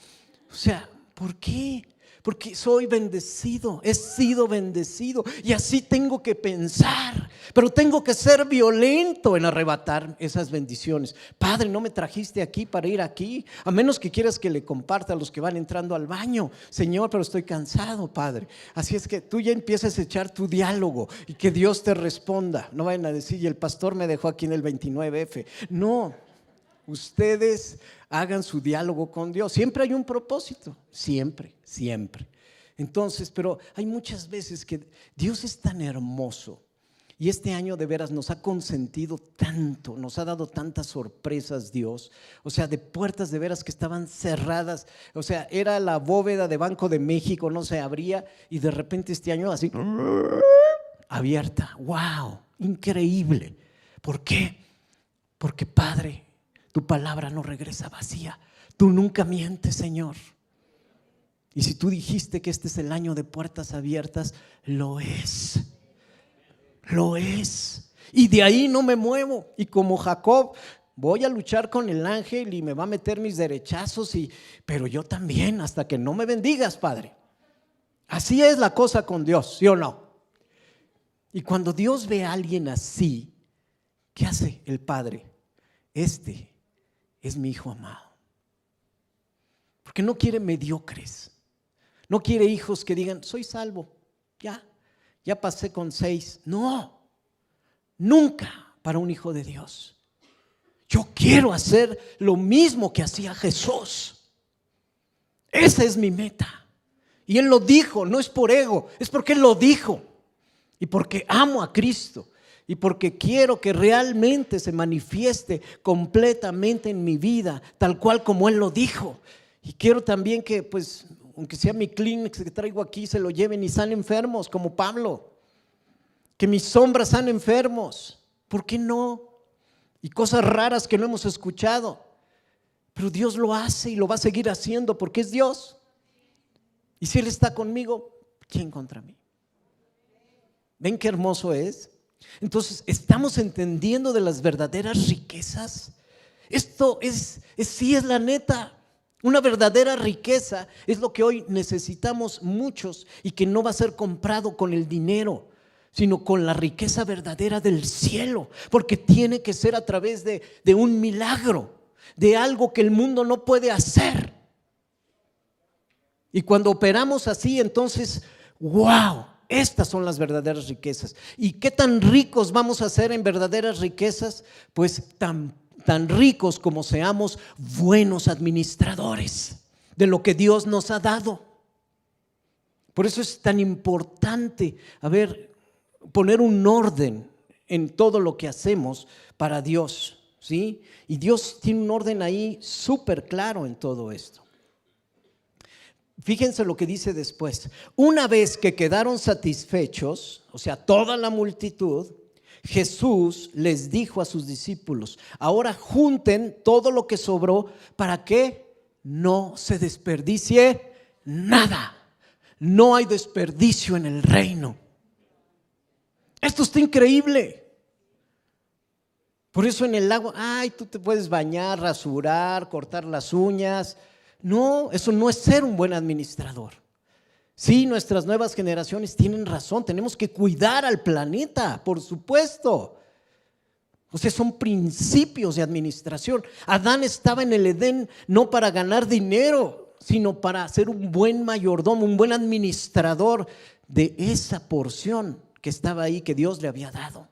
O sea, ¿por qué? Porque soy bendecido, he sido bendecido y así tengo que pensar, pero tengo que ser violento en arrebatar esas bendiciones. Padre, no me trajiste aquí para ir aquí, a menos que quieras que le comparta a los que van entrando al baño. Señor, pero estoy cansado, Padre. Así es que tú ya empiezas a echar tu diálogo y que Dios te responda. No vayan a decir, y el pastor me dejó aquí en el 29F. No, ustedes hagan su diálogo con Dios. Siempre hay un propósito, siempre. Entonces, pero hay muchas veces que Dios es tan hermoso y este año de veras nos ha consentido tanto, nos ha dado tantas sorpresas Dios, o sea, de puertas de veras que estaban cerradas, o sea, era la bóveda de Banco de México, no se abría y de repente este año así abierta. ¡Wow! Increíble. ¿Por qué? Porque Padre, tu palabra no regresa vacía. Tú nunca mientes, Señor. Y si tú dijiste que este es el año de puertas abiertas, lo es. Lo es. Y de ahí no me muevo. Y como Jacob, voy a luchar con el ángel y me va a meter mis derechazos, pero yo también, hasta que no me bendigas, Padre. Así es la cosa con Dios, ¿sí o no? Y cuando Dios ve a alguien así, ¿qué hace el Padre? Este es mi Hijo amado. Porque no quiere mediocres. No quiere hijos que digan, soy salvo, ya pasé con 6. No, nunca para un hijo de Dios. Yo quiero hacer lo mismo que hacía Jesús. Esa es mi meta. Y Él lo dijo, no es por ego, es porque Él lo dijo. Y porque amo a Cristo. Y porque quiero que realmente se manifieste completamente en mi vida, tal cual como Él lo dijo. Y quiero también que, pues, aunque sea mi Kleenex que traigo aquí, se lo lleven y sanen enfermos, como Pablo. Que mis sombras sanen enfermos. ¿Por qué no? Y cosas raras que no hemos escuchado. Pero Dios lo hace y lo va a seguir haciendo porque es Dios. Y si Él está conmigo, ¿quién contra mí? ¿Ven qué hermoso es? Entonces, ¿estamos entendiendo de las verdaderas riquezas? Esto sí es la neta. Una verdadera riqueza es lo que hoy necesitamos muchos y que no va a ser comprado con el dinero, sino con la riqueza verdadera del cielo, porque tiene que ser a través de un milagro, de algo que el mundo no puede hacer. Y cuando operamos así, entonces, wow, estas son las verdaderas riquezas. ¿Y qué tan ricos vamos a ser en verdaderas riquezas? Pues tan ricos como seamos buenos administradores de lo que Dios nos ha dado. Por eso es tan importante, poner un orden en todo lo que hacemos para Dios, ¿sí? Y Dios tiene un orden ahí súper claro en todo esto. Fíjense lo que dice después. Una vez que quedaron satisfechos, o sea, toda la multitud, Jesús les dijo a sus discípulos: ahora junten todo lo que sobró para que no se desperdicie nada. No hay desperdicio en el reino. Esto está increíble. Por eso en el lago, tú te puedes bañar, rasurar, cortar las uñas. No, eso no es ser un buen administrador. Sí, nuestras nuevas generaciones tienen razón, tenemos que cuidar al planeta, por supuesto. O sea, son principios de administración. Adán estaba en el Edén no para ganar dinero, sino para ser un buen mayordomo, un buen administrador de esa porción que estaba ahí, que Dios le había dado.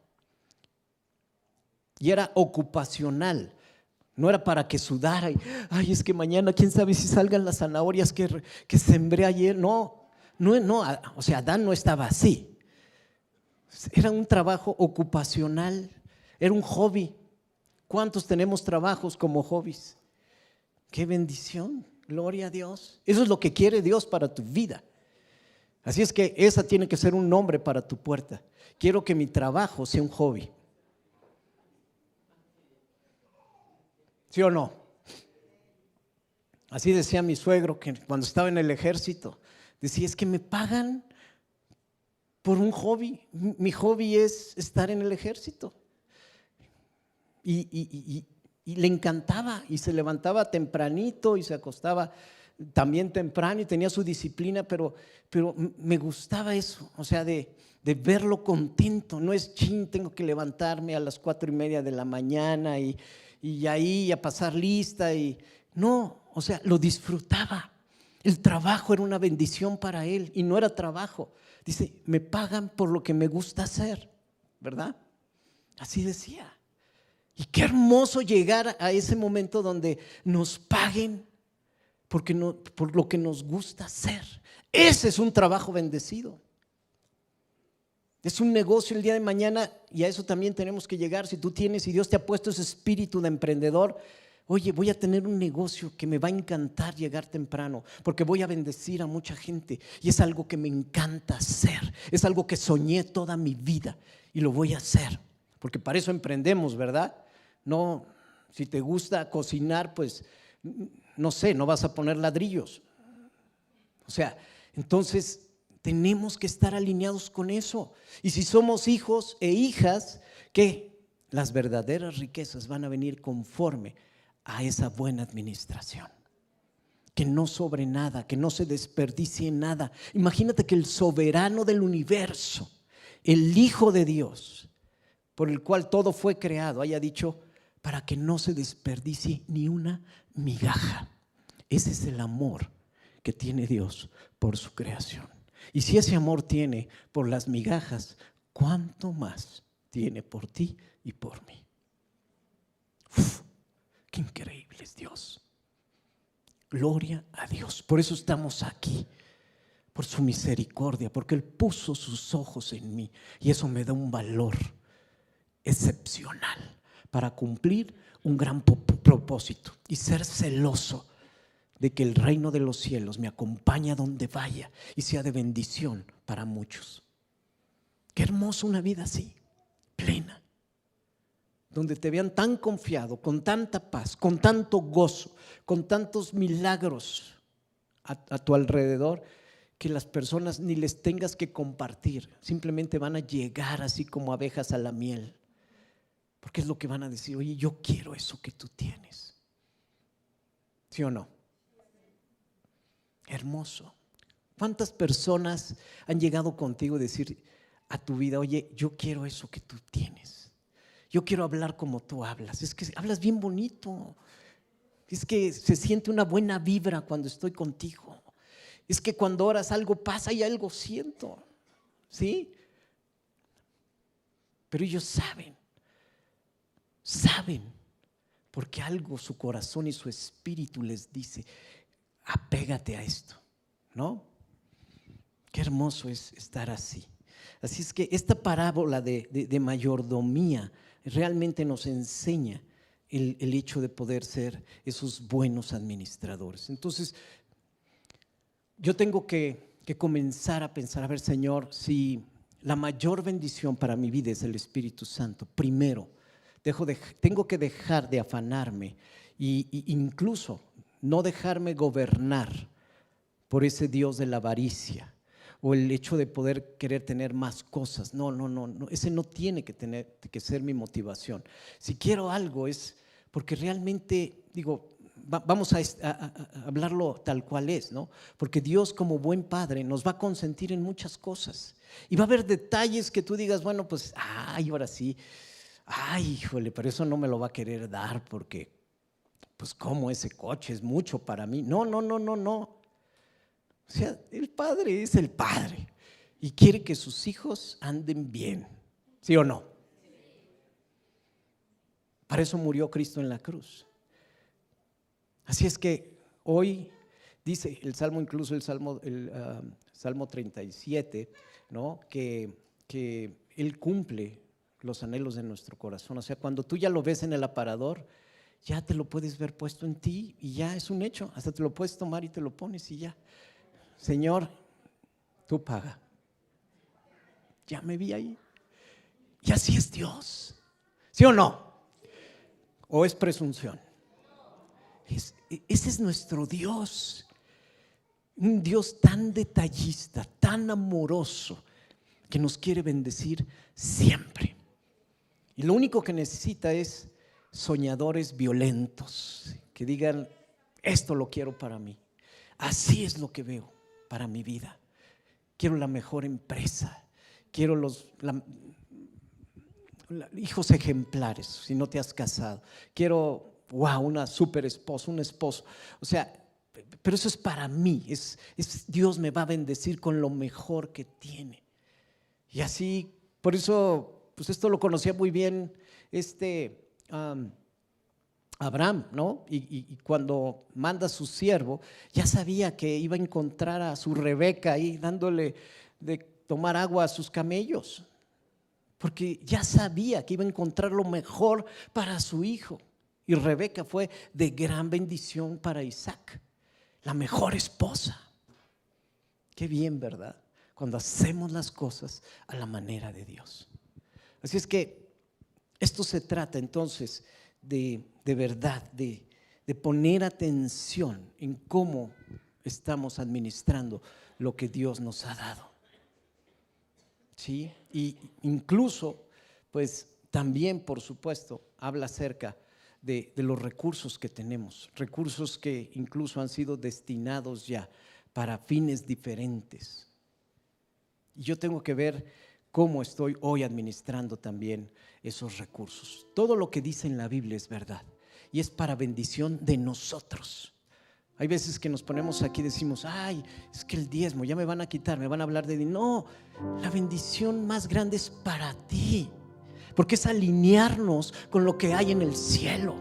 Y era ocupacional. No era para que sudara y, es que mañana quién sabe si salgan las zanahorias que sembré ayer. No, o sea, Adán no estaba así. Era un trabajo ocupacional, era un hobby. ¿Cuántos tenemos trabajos como hobbies? ¡Qué bendición! Gloria a Dios. Eso es lo que quiere Dios para tu vida. Así es que esa tiene que ser un nombre para tu puerta. Quiero que mi trabajo sea un hobby. ¿Sí o no? Así decía mi suegro que cuando estaba en el ejército, decía: es que me pagan por un hobby. Mi hobby es estar en el ejército. Y le encantaba, y se levantaba tempranito y se acostaba también temprano y tenía su disciplina, pero me gustaba eso, o sea, de verlo contento. No es tengo que levantarme a las 4:30 de la mañana y ahí a pasar lista, y no, o sea, lo disfrutaba. El trabajo era una bendición para él y no era trabajo. Dice: me pagan por lo que me gusta hacer, ¿verdad? Así decía. Y qué hermoso llegar a ese momento donde nos paguen por lo que nos gusta hacer. Ese es un trabajo bendecido. Es un negocio el día de mañana, y a eso también tenemos que llegar. Si tú tienes y Dios te ha puesto ese espíritu de emprendedor, oye, voy a tener un negocio que me va a encantar llegar temprano, porque voy a bendecir a mucha gente, y es algo que me encanta hacer, es algo que soñé toda mi vida y lo voy a hacer, porque para eso emprendemos, ¿verdad? No, si te gusta cocinar, pues no sé, no vas a poner ladrillos. O sea, entonces tenemos que estar alineados con eso. Y si somos hijos e hijas, que las verdaderas riquezas van a venir conforme a esa buena administración. Que no sobre nada, que no se desperdicie nada. Imagínate que el soberano del universo, el Hijo de Dios, por el cual todo fue creado, haya dicho, para que no se desperdicie ni una migaja. Ese es el amor que tiene Dios por su creación. Y si ese amor tiene por las migajas, ¿cuánto más tiene por ti y por mí? Uf, qué increíble es Dios. Gloria a Dios. Por eso estamos aquí, por su misericordia, porque Él puso sus ojos en mí y eso me da un valor excepcional para cumplir un gran propósito y ser celoso de que el reino de los cielos me acompañe a donde vaya y sea de bendición para muchos. Qué hermoso una vida así, plena, donde te vean tan confiado, con tanta paz, con tanto gozo, con tantos milagros a tu alrededor, que las personas ni les tengas que compartir, simplemente van a llegar así como abejas a la miel, porque es lo que van a decir: oye, yo quiero eso que tú tienes. ¿Sí o no? Hermoso. ¿Cuántas personas han llegado contigo a decir a tu vida: oye, yo quiero eso que tú tienes, yo quiero hablar como tú hablas, es que hablas bien bonito, es que se siente una buena vibra cuando estoy contigo, es que cuando oras algo pasa y algo siento, ¿sí? Pero ellos saben, porque algo su corazón y su espíritu les dice: apégate a esto, ¿no? Qué hermoso es estar así. Así es que esta parábola de mayordomía realmente nos enseña el hecho de poder ser esos buenos administradores. Entonces, yo tengo que comenzar a pensar: a ver, Señor, si la mayor bendición para mi vida es el Espíritu Santo, primero tengo que dejar de afanarme e incluso no dejarme gobernar por ese Dios de la avaricia o el hecho de poder querer tener más cosas. No, ese no tiene que ser mi motivación. Si quiero algo es porque realmente, vamos a hablarlo tal cual es, ¿no? Porque Dios, como buen padre, nos va a consentir en muchas cosas y va a haber detalles que tú digas: bueno, pues, ahora sí, híjole, pero eso no me lo va a querer dar porque, pues, ¿cómo ese coche es mucho para mí? No. O sea, el padre es el padre y quiere que sus hijos anden bien, ¿sí o no? Para eso murió Cristo en la cruz. Así es que hoy dice el Salmo, incluso el Salmo 37, ¿no? Que Él cumple los anhelos de nuestro corazón. O sea, cuando tú ya lo ves en el aparador, ya te lo puedes ver puesto en ti y ya es un hecho. Hasta te lo puedes tomar y te lo pones y ya. Señor, tú paga. Ya me vi ahí. Y así es Dios. ¿Sí o no? ¿O es presunción? Ese es nuestro Dios. Un Dios tan detallista, tan amoroso, que nos quiere bendecir siempre. Y lo único que necesita es soñadores violentos que digan: esto lo quiero para mí. Así es lo que veo para mi vida. Quiero la mejor empresa, quiero hijos ejemplares si no te has casado, quiero una super esposa, un esposo. O sea, pero eso es para mí, Dios me va a bendecir con lo mejor que tiene. Y así, por eso, pues esto lo conocía muy bien Abraham, ¿no? Y cuando manda a su siervo, ya sabía que iba a encontrar a su Rebeca ahí dándole de tomar agua a sus camellos, porque ya sabía que iba a encontrar lo mejor para su hijo. Y Rebeca fue de gran bendición para Isaac, la mejor esposa. Qué bien, ¿verdad? Cuando hacemos las cosas a la manera de Dios. Así es que esto se trata entonces de verdad, de poner atención en cómo estamos administrando lo que Dios nos ha dado. ¿Sí? Y incluso, pues también, por supuesto, habla acerca de los recursos que tenemos, recursos que incluso han sido destinados ya para fines diferentes. Y yo tengo que ver cómo estoy hoy administrando también esos recursos. Todo lo que dice en la Biblia es verdad y es para bendición de nosotros. Hay veces que nos ponemos aquí y decimos, ay, es que el diezmo, ya me van a quitar, me van a hablar de dinero. No, la bendición más grande es para ti, porque es alinearnos con lo que hay en el cielo,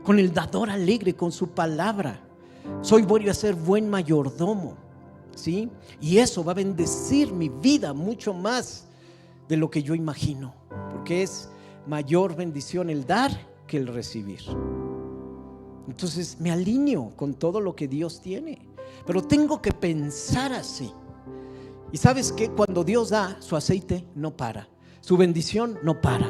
con el dador alegre, con su palabra. Voy a ser buen mayordomo, ¿sí? Y eso va a bendecir mi vida mucho más de lo que yo imagino, porque es mayor bendición el dar que el recibir. Entonces me alineo con todo lo que Dios tiene, pero tengo que pensar así. Y sabes que cuando Dios da, su aceite no para, su bendición no para,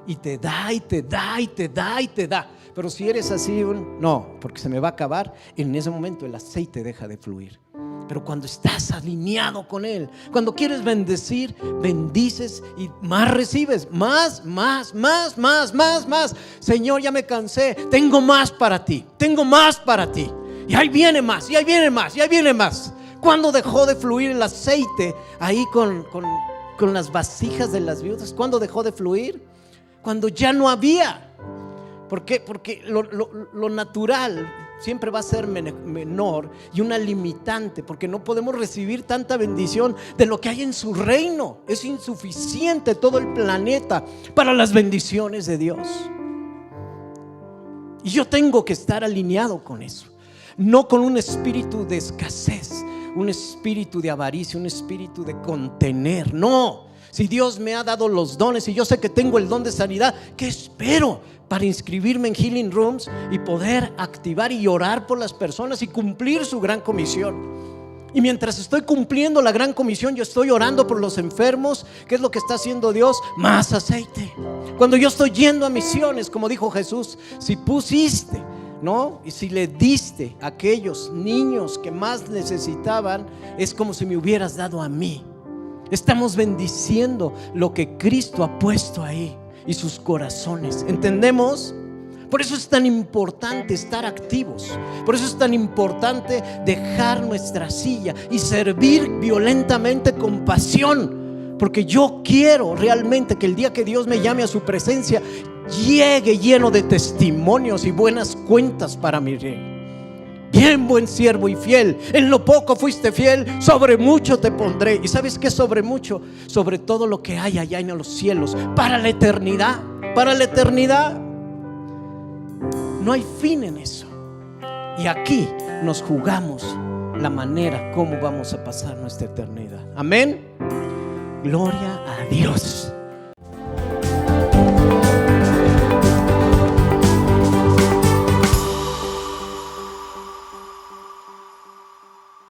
y te da y te da y te da y te da. Pero si eres así, no, porque se me va a acabar, en ese momento el aceite deja de fluir. Pero cuando estás alineado con Él, cuando quieres bendecir, bendices y más recibes, más. Señor, ya me cansé, tengo más para ti, tengo más para ti. Y ahí viene más, y ahí viene más, y ahí viene más. ¿Cuándo dejó de fluir el aceite ahí con las vasijas de las viudas? ¿Cuándo dejó de fluir? Cuando ya no había. ¿Por qué? Porque lo natural siempre va a ser menor y una limitante, porque no podemos recibir tanta bendición de lo que hay en su reino. Es insuficiente todo el planeta para las bendiciones de Dios. Y yo tengo que estar alineado con eso, no con un espíritu de escasez, un espíritu de avaricia, un espíritu de contener. No, si Dios me ha dado los dones y yo sé que tengo el don de sanidad, ¿qué espero para inscribirme en Healing Rooms y poder activar y orar por las personas y cumplir su gran comisión? Y mientras estoy cumpliendo la gran comisión, yo estoy orando por los enfermos. ¿Qué es lo que está haciendo Dios? Más aceite. Cuando yo estoy yendo a misiones, como dijo Jesús, si pusiste, ¿no? Y si le diste a aquellos niños que más necesitaban, es como si me hubieras dado a mí. Estamos bendiciendo lo que Cristo ha puesto ahí y sus corazones. ¿Entendemos? Por eso es tan importante estar activos. Por eso es tan importante dejar nuestra silla y servir violentamente con pasión. Porque yo quiero realmente que el día que Dios me llame a su presencia, llegue lleno de testimonios y buenas cuentas para mi reino. Bien, buen siervo y fiel, en lo poco fuiste fiel, sobre mucho te pondré. ¿Y sabes qué es sobre mucho? Sobre todo lo que hay allá en los cielos, para la eternidad. Para la eternidad. No hay fin en eso. Y aquí nos jugamos la manera como vamos a pasar nuestra eternidad. Amén. Gloria a Dios.